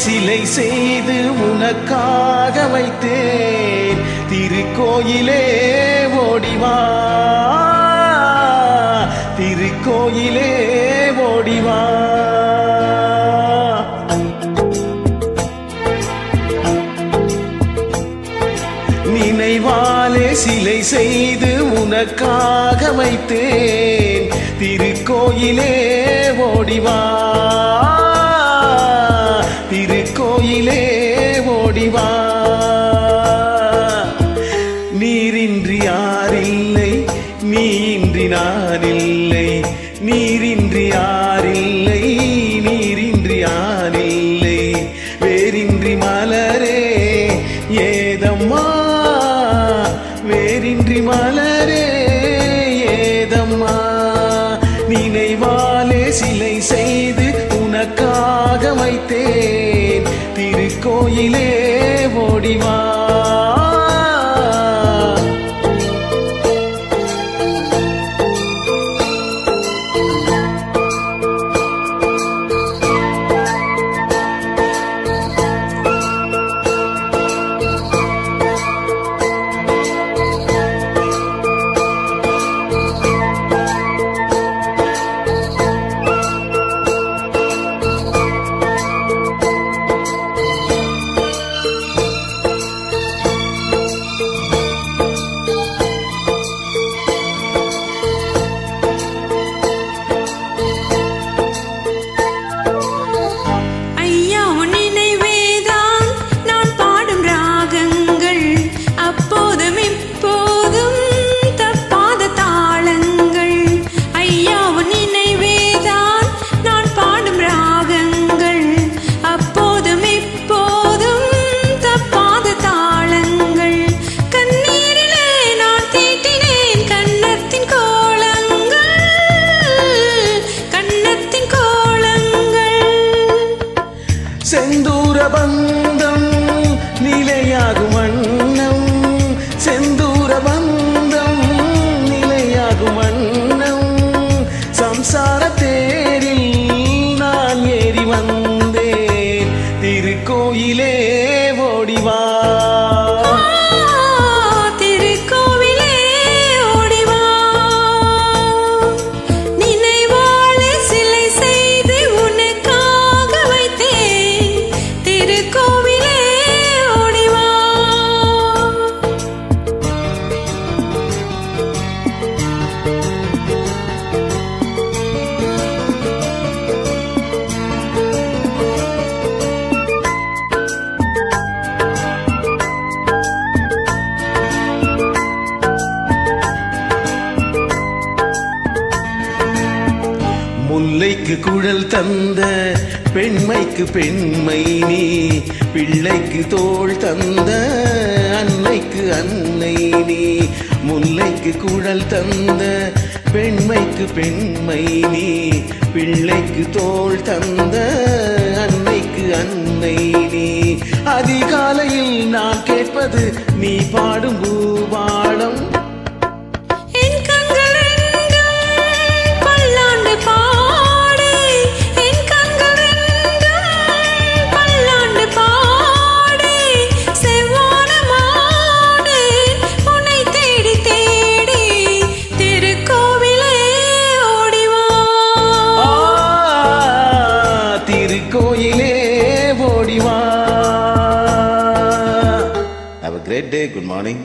சிலை செய்து உனக்காக வைத்தேன் திருக்கோயிலே ஓடிவா திருக்கோயிலே ஓடிவா நினைவாலே சிலை செய்து உனக்காக வைத்தேன் திருக்கோயிலே ஓடிவா திருக்கோயிலே ஓடிவா நீரின்றி யாரில்லை நீன்றி நானில்லை நீரின்றி யாரில்லை நீரின்றி யானில்லை வேரின்றி மலரே ஏதம்மா வேரின்றி மலரே ஏதம்மா நினைவாலே சிலை செய்து உனக்காக வைத்தேன் திருக்கோயிலே ஓடிவா செந்தூர பந்தம் நிலையாகும் வண்ணம் செந்தூர பந்தம் நிலையாகும் வண்ணம் சம்சார தேரில் நான் ஏறி வந்தேன் திருக்கோயிலே ஓடிவா முல்லைக்கு குழல் தந்த பெண்மைக்கு பெண்மை நீ பிள்ளைக்கு தோள் தந்த அன்னைக்கு அன்னை நீ முல்லைக்கு குழல் தந்த பெண்மைக்கு பெண்மை நீ பிள்ளைக்கு தோள் தந்த அன்னைக்கு அன்னை நீ அதிகாலையில் நான் கேட்பது நீ பாடும் பூபாளம் திருக்கோயிலே ஓடிவா. Have a great day. Good morning.